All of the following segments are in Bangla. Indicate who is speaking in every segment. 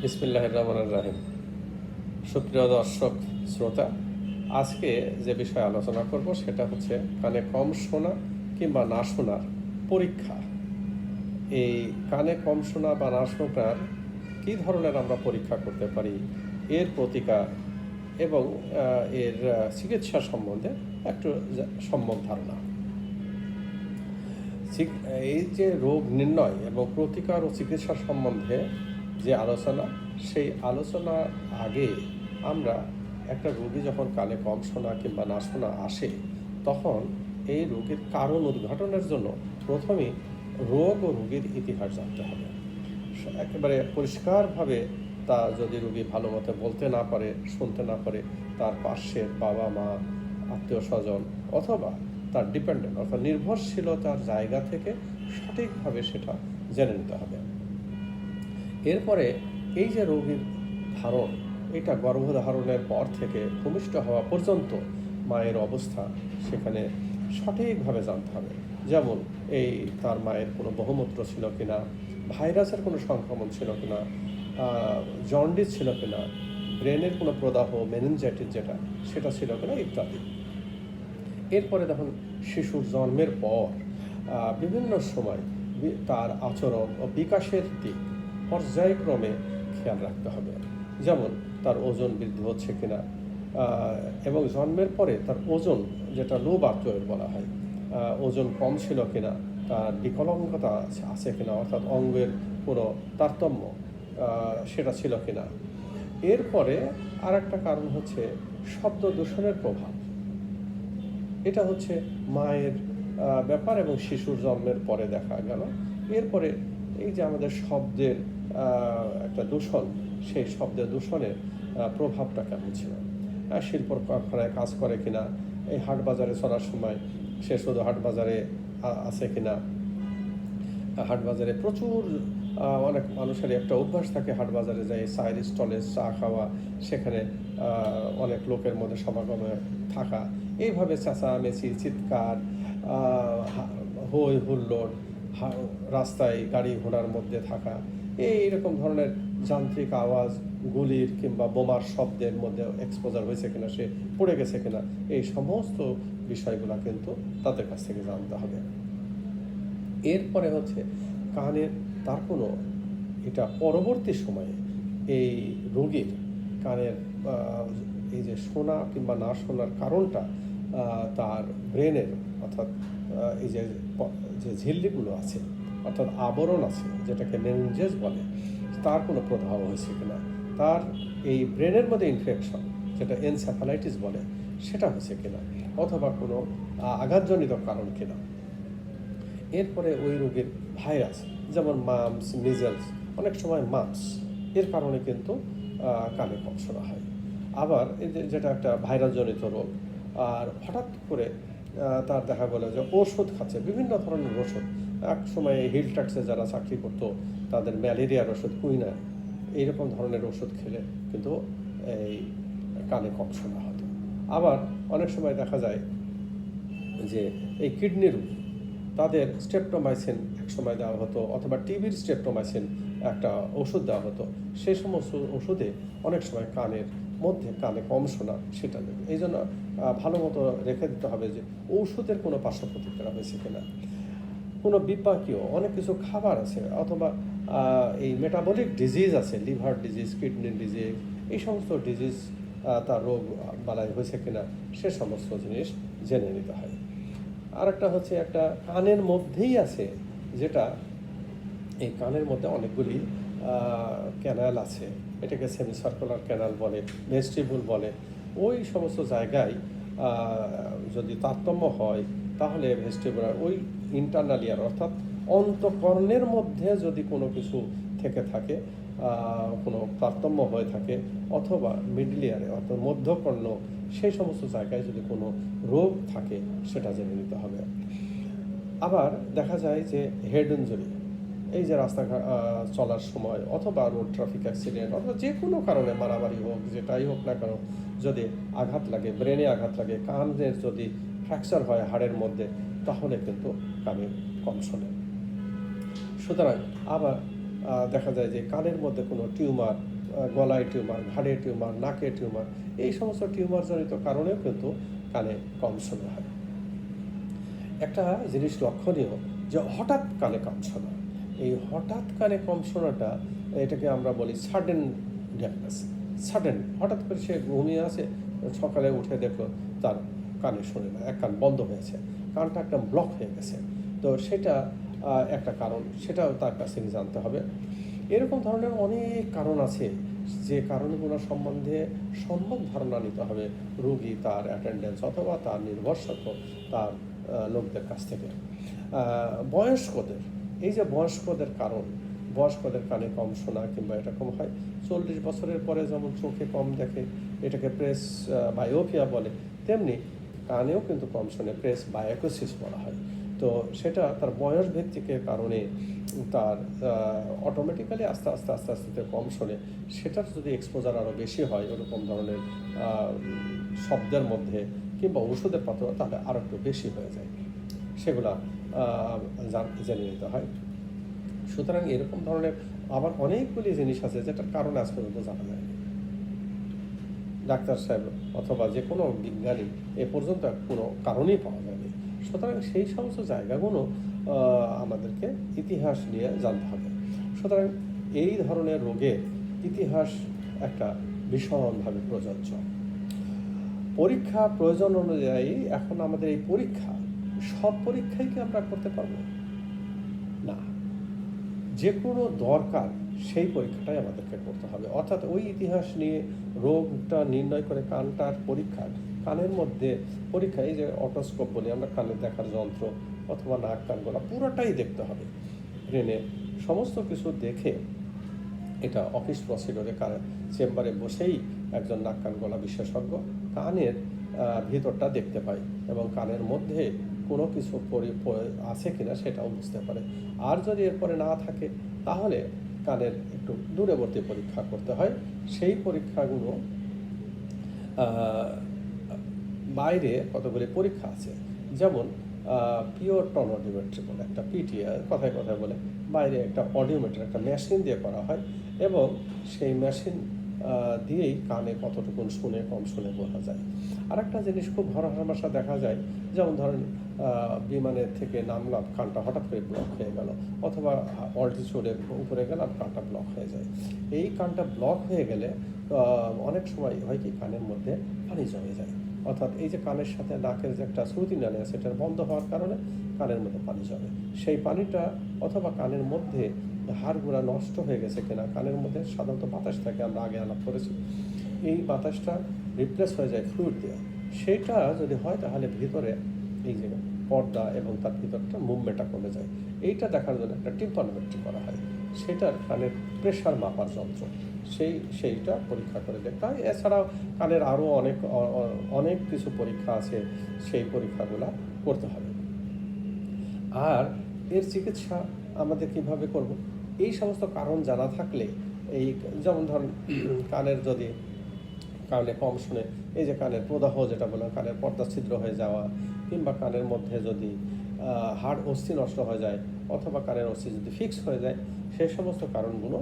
Speaker 1: বিসমিল্লাহির রহমানির রহিম। সুপ্রিয় দর্শক শ্রোতা, আজকে যে বিষয়ে আলোচনা করব সেটা হচ্ছে কানে কম শোনা কিংবা না শোনার পরীক্ষা। এই কানে কম শোনা বা না শোনার কী ধরনের আমরা পরীক্ষা করতে পারি, এর প্রতিকার এবং এর চিকিৎসা সম্বন্ধে একটু সম্যক ধারণা। এই যে রোগ নির্ণয় এবং প্রতিকার ও চিকিৎসা সম্বন্ধে যে আলোচনা, সেই আলোচনার আগে আমরা একটা রোগী যখন কানে কম শোনা কিংবা না শোনা আসে, তখন এই রোগের কারণ উদ্ঘাটনের জন্য প্রথমেই রোগ ও রোগীর ইতিহাস জানতে হবে। একেবারে পরিষ্কারভাবে তা যদি রোগী ভালো মতো বলতে না পারে, শুনতে না পারে, তার পার্শ্বের বাবা মা, আত্মীয় স্বজন অথবা তার ডিপেন্ডেন্ট অর্থাৎ নির্ভরশীলতার জায়গা থেকে সঠিকভাবে সেটা জেনে নিতে হবে। এরপরে এই যে রোগীর ধারণ, এটা গর্ভধারণের পর থেকে ভূমিষ্ঠ হওয়া পর্যন্ত মায়ের অবস্থা সেখানে সঠিকভাবে জানতে হবে। যেমন এই তার মায়ের কোনো বহুমূত্র ছিল কিনা, ভাইরাসের কোনো সংক্রমণ ছিল কিনা, জন্ডিস ছিল কিনা, ব্রেনের কোনো প্রদাহ মেনিনজাইটিস যেটা সেটা ছিল কিনা ইত্যাদি। এরপরে দেখুন শিশুর জন্মের পর বিভিন্ন সময় তার আচরণ ও বিকাশের দিক পর্যায়ক্রমে খেয়াল রাখতে হবে। যেমন তার ওজন বৃদ্ধি হচ্ছে কিনা, এবং জন্মের পরে তার ওজন যেটা লো বার্থ ওয়েট বলা হয়, ওজন কম ছিল কিনা, তার বিকলাঙ্গতা আছে কিনা অর্থাৎ অঙ্গের কোনো তারতম্য সেটা ছিল কিনা। এরপরে আর একটা কারণ হচ্ছে শব্দ দূষণের প্রভাব। এটা হচ্ছে মায়ের ব্যাপার এবং শিশুর জন্মের পরে দেখা গেল। এরপরে এই যে আমাদের শব্দের একটা দূষণ, সেই শব্দের দূষণের প্রভাবটা কেমন ছিল, শিল্প কারখানায় কাজ করে কিনা, এই হাট বাজারে চলার সময় সে শুধু হাট বাজারে আছে কিনা। হাট বাজারে প্রচুর অনেক মানুষেরই একটা অভ্যাস থাকে, হাট বাজারে যায় চায়ের স্টলে চা খাওয়া, সেখানে অনেক লোকের মধ্যে সমাগমে থাকা, এইভাবে চেঁচামেচি, চিৎকার, হই হুল্লোড়, রাস্তায় গাড়ি ঘোড়ার মধ্যে থাকা, এইরকম ধরনের যান্ত্রিক আওয়াজ, গুলির কিংবা বোমার শব্দের মধ্যে এক্সপোজার হয়েছে কিনা, সে পড়ে গেছে কিনা, এই সমস্ত বিষয়গুলো কিন্তু তাদের কাছ থেকে জানতে হবে। এরপরে হচ্ছে কানের তার কোনো এটা পরবর্তী সময়ে এই রোগীর কানের এই যে শোনা কিংবা না শোনার কারণটা তার ব্রেনের অর্থাৎ এই যে ঝিল্লিগুলো আছে অর্থাৎ আবরণ আছে যেটাকে মেনিনজেস বলে, তার কোনো প্রভাব হয়েছে কিনা, তার এই ব্রেনের মধ্যে ইনফেকশন যেটা এনসেফালাইটিস বলে সেটা হয়েছে কিনা, অথবা কোনো আঘাতজনিত কারণ কিনা। এরপরে ওই রোগের ভাইরাস যেমন মাম্পস, মিজেলস, অনেক সময় মাম্পস এর কারণে কিন্তু কানে কম শোনা হয়। আবার এই যেটা একটা ভাইরাসজনিত রোগ, আর হঠাৎ করে তার দেখা গেলো যে ওষুধ খাচ্ছে, বিভিন্ন ধরনের ওষুধ। এক সময় হিল ট্যাক্সে যারা চাকরি করতো তাদের ম্যালেরিয়ার ওষুধ, কুইনা, এইরকম ধরনের ওষুধ খেলে কিন্তু এই কানে কম শোনা হতো। আবার অনেক সময় দেখা যায় যে এই কিডনি রোগ, তাদের স্ট্রেপ্টোমাইসিন এক সময় দেওয়া হতো, অথবা টিবির স্ট্রেপ্টোমাইসিন একটা ওষুধ দেওয়া হতো। সেই সমস্ত ওষুধে অনেক সময় কানের মধ্যে কানে কম শোনা সেটা দেবে। এই জন্য ভালো মতো রেখে দিতে হবে যে ঔষধের কোনো পার্শ্ব প্রতিক্রিয়া হয়েছে কিনা। কোনো বিপাকীয় অনেক কিছু খাবার আছে, অথবা এই মেটাবলিক ডিজিজ আছে, লিভার ডিজিজ, কিডনি ডিজিজ, এই সমস্ত ডিজিজ তার রোগ বালাই হয়েছে কিনা, সে সমস্ত জিনিস জেনে নিতে হয়। আর একটা হচ্ছে একটা কানের মধ্যেই আছে, যেটা এই কানের মধ্যে অনেকগুলি ক্যানাল আছে, এটাকে সেমি সার্কুলার ক্যানাল বলে, ভেস্টিবুল বলে। ওই সমস্ত জায়গায় যদি তারতম্য হয় তাহলে ভেস্টিবুলার ওই ইন্টারনাল ইয়ার অর্থাৎ অন্তঃকর্ণের মধ্যে যদি কোনো কিছু থেকে থাকে, কোনো তারতম্য হয়ে থাকে, অথবা মিডল ইয়ারে অর্থাৎ মধ্যকর্ণ, সেই সমস্ত জায়গায় যদি কোনো রোগ থাকে সেটা জেনে নিতে হবে। আবার দেখা যায় যে হেড ইনজুরি, এই যে রাস্তাঘাট চলার সময় অথবা রোড ট্রাফিক অ্যাক্সিডেন্ট অথবা যে কোনো কারণে মারামারি হোক, যেটাই হোক না কেন, যদি আঘাত লাগে, ব্রেনে আঘাত লাগে, কানের যদি ফ্র্যাকচার হয় হাড়ের মধ্যে, তাহলে কিন্তু কানে কম শোনে। সুতরাং আবার দেখা যায় যে কানের মধ্যে কোনো টিউমার, গলায় টিউমার, ঘাড়ে টিউমার, নাকে টিউমার, এই সমস্ত টিউমারজনিত কারণেও কিন্তু কানে কম শোনা হয়। একটা জিনিস লক্ষণীয় যে হঠাৎ কানে কম শোনা, এই হঠাৎ কানে কম শোনাটা, এটাকে আমরা বলি সাডেন ডেফনেস। সাডেন, হঠাৎ করে সে ঘুমিয়ে আছে, সকালে উঠে দেখলো তার কানে শোনে না, এক কান বন্ধ হয়েছে, কানটা একদম ব্লক হয়ে গেছে। তো সেটা একটা কারণ, সেটাও তার কাছ থেকে জানতে হবে। এরকম ধরনের অনেক কারণ আছে, যে কারণগুলো সম্বন্ধে সম্যক ধারণা নিতে হবে রোগী, তার অ্যাটেন্ডেন্স অথবা তার নির্ভরযোগ্য তার লোকদের কাছ থেকে। বয়স্কদের, এই যে বয়স্কদের কারণ, বয়স্কদের কানে কম শোনা কিংবা এরকম হয় 40 বছরের পরে যেমন চোখে কম দেখে, এটাকে প্রেস বায়োপিয়া বলে, তেমনি কানেও কিন্তু কম শোনে, প্রেস বায়োকোসিস বলা হয়। তো সেটা তার বয়স ভিত্তিকের কারণে তার অটোমেটিক্যালি আস্তে আস্তে আস্তে আস্তে কম শোনে। সেটার যদি এক্সপোজার আরও বেশি হয় ওরকম ধরনের শব্দের মধ্যে কিংবা ওষুধের পাত্র, তাহলে আরও একটু বেশি হয়ে যায়, সেগুলা জেনে নিতে হয়। সুতরাং এরকম ধরনের আবার অনেকগুলি জিনিস আছে যেটার কারণ আজ পর্যন্ত জানা যায় না। ডাক্তার সাহেব অথবা যে কোনো বিজ্ঞানী এ পর্যন্ত কোনো কারণই পাওয়া যায়নি। সুতরাং সেই সমস্ত জায়গাগুলো আমাদেরকে ইতিহাস নিয়ে জানতে হবে। সুতরাং এই ধরনের রোগের ইতিহাস একটা ভীষণভাবে প্রযোজ্য। পরীক্ষা প্রয়োজন অনুযায়ী এখন আমাদের এই পরীক্ষা, সব পরীক্ষাই কি আমরা করতে পারবো না, যে কোনো দরকার সেই পরীক্ষাটাই আমাদেরকে করতে হবে। অর্থাৎ ওই ইতিহাস নিয়ে রোগটা নির্ণয় করে কানটার পরীক্ষা, কানের মধ্যে পরীক্ষা, এই যে অটোস্কোপ বলি আমরা, কানের দেখার যন্ত্র অথবা নাক কান গলা পুরোটাই দেখতে হবে, ব্রেনে সমস্ত কিছু দেখে। এটা অফিস প্রসিডিওরে চেম্বারে বসেই একজন নাক কান গলা বিশেষজ্ঞ কানের ভিতরটা দেখতে পায় এবং কানের মধ্যে কোনো কিছু আছে কিনা সেটাও বুঝতে পারে। আর যদি এরপরে না থাকে তাহলে কানের একটু দূরবর্তী পরীক্ষা করতে হয়। সেই পরীক্ষাগুলো বাইরে কতগুলি পরীক্ষা আছে, যেমন পিওর টন অডিওমেট্রি বলে একটা পিটিআই, কথায় কথায় বলে, বাইরে একটা অডিওমেট্রি, একটা মেশিন দিয়ে করা হয় এবং সেই মেশিন দিয়েই কানে কতটুকু শুনে কম শুনে বোঝা যায়। আর একটা জিনিস খুব হরহামেশা দেখা যায়, যেমন ধরেন বিমানের থেকে নামলাম, কানটা হঠাৎ করে ব্লক হয়ে গেল, অথবা অল্টিটিউডের উপরে গেলাম, কানটা ব্লক হয়ে যায়। এই কানটা ব্লক হয়ে গেলে অনেক সময় হয় কি, কানের মধ্যে পানি জমে যায়। অর্থাৎ এই যে কানের সাথে নাকের যে একটা শ্রুতি নালী আছে, সেটার বন্ধ হওয়ার কারণে কানের মধ্যে পানি জমে। সেই পানিটা অথবা কানের মধ্যে হাড়গুলা নষ্ট হয়ে গেছে কিনা, কানের মধ্যে সাধারণত বাতাস থাকে, আমরা আগে আলাপ করেছি, এই বাতাসটা রিপ্লেস হয়ে যায় ফ্লুইড দিয়ে। সেইটা যদি হয় তাহলে ভিতরে এই যে পর্দা এবং তার ভিতরটা মুভমেন্টটা কমে যায়। এইটা দেখার জন্য একটা টিম্পানোমেট্রি করা হয়, সেটার কানের প্রেশার মাপার যন্ত্র, সেইটা পরীক্ষা করে দেখতে হয়। এছাড়াও কানের আরও অনেক কিছু পরীক্ষা আছে, সেই পরীক্ষাগুলো করতে হবে। আর এর চিকিৎসা আমাদের কিভাবে করব, এই সমস্ত কারণ জানা থাকলে, এই যেমন ধরুন কানের যদি কানে কম শুনে, এই যে কানের প্রদাহ যেটা বললাম, কানের পর্দা ছিদ্র হয়ে যাওয়া, কিংবা কানের মধ্যে যদি হাড় অস্থি নষ্ট হয়ে যায় অথবা কানের অস্থি যদি ফিক্স হয়ে যায়, সেই সমস্ত কারণগুলো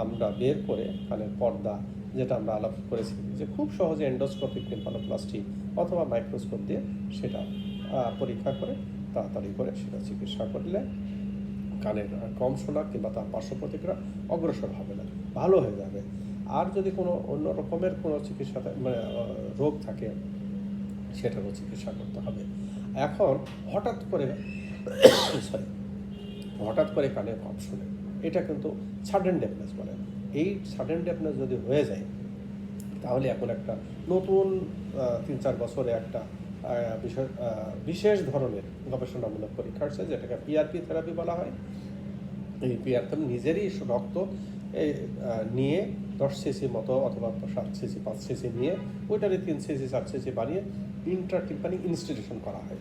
Speaker 1: আমরা বের করে কানের পর্দা, যেটা আমরা আলাপ করেছি যে খুব সহজে এন্ডোস্কোপিক টিম্পানোপ্লাস্টি অথবা মাইক্রোস্কোপ দিয়ে সেটা পরীক্ষা করে তাড়াতাড়ি করে সেটা চিকিৎসা করলে কানের কম শোনা কিংবা তার পার্শ্ব প্রতিক্রিয়া অগ্রসর হবে না, ভালো হয়ে যাবে। আর যদি কোনো অন্য রকমের কোনো চিকিৎসা মানে রোগ থাকে, সেটারও চিকিৎসা করতে হবে। এখন হঠাৎ করে হঠাৎ করে কানে কম শোনে, এটা কিন্তু সাডেন ডেফনেস বলে। এই সাডেন ডেফনেস যদি হয়ে যায় তাহলে এখন একটা নতুন 3-4 বছরে একটা বিশেষ ধরনের গবেষণামূলক পরীক্ষা আছে, যেটাকে পিআরপি থেরাপি বলা হয়। এই পিআরপি নিজেরই রক্ত নিয়ে 10 সিসি মতো অথবা 7 সিসি 5 সিসি নিয়ে ওইটারে 3 সিসি 4 সিসি বানিয়ে ইন্ট্রাটিম্পানিক ইনস্টিটিউশন করা হয়।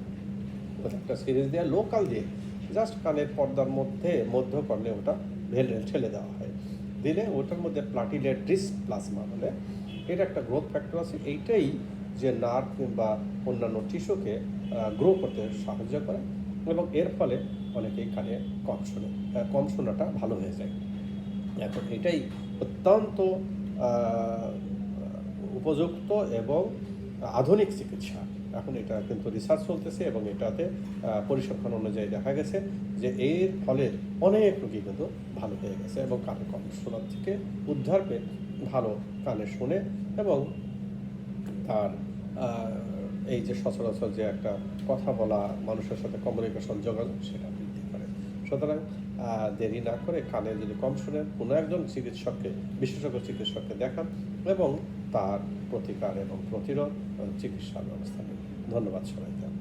Speaker 1: একটা সিরিজ দেওয়া লোকাল দিয়ে জাস্ট কানের পর্দার মধ্যে মধ্যকর্ণে ওটা ঠেলে দেওয়া হয়, দিলে ওটার মধ্যে প্লাটিলেট ডিস্ক প্লাজমা বলে, এটা একটা গ্রোথ ফ্যাক্টর আছে। এইটাই যে নার্ভ কিংবা অন্যান্য টিস্যুকে গ্রো করতে সাহায্য করে এবং এর ফলে অনেকেই কানে কম শোনাটা ভালো হয়ে যায়। এখন এটাই অত্যন্ত উপযুক্ত এবং আধুনিক চিকিৎসা। এখন এটা কিন্তু রিসার্চ চলতেছে এবং এটাতে পরিসংখ্যান অনুযায়ী দেখা গেছে যে এর ফলে অনেক রোগী কিন্তু ভালো হয়ে গেছে এবং কানের কম শোনার থেকে উদ্ধার পেয়ে ভালো কানে শোনে এবং তার এই যে সচরাচর যে একটা কথা বলা, মানুষের সাথে কমিউনিকেশন, যোগাযোগ, সেটা বৃদ্ধি করে। সুতরাং দেরি না করে কানে যদি কম শোনেন, কোনো একজন চিকিৎসককে, বিশেষজ্ঞ চিকিৎসককে দেখান এবং তার প্রতিকার এবং প্রতিরোধ চিকিৎসার ব্যবস্থা নিন। ধন্যবাদ সবাইকে।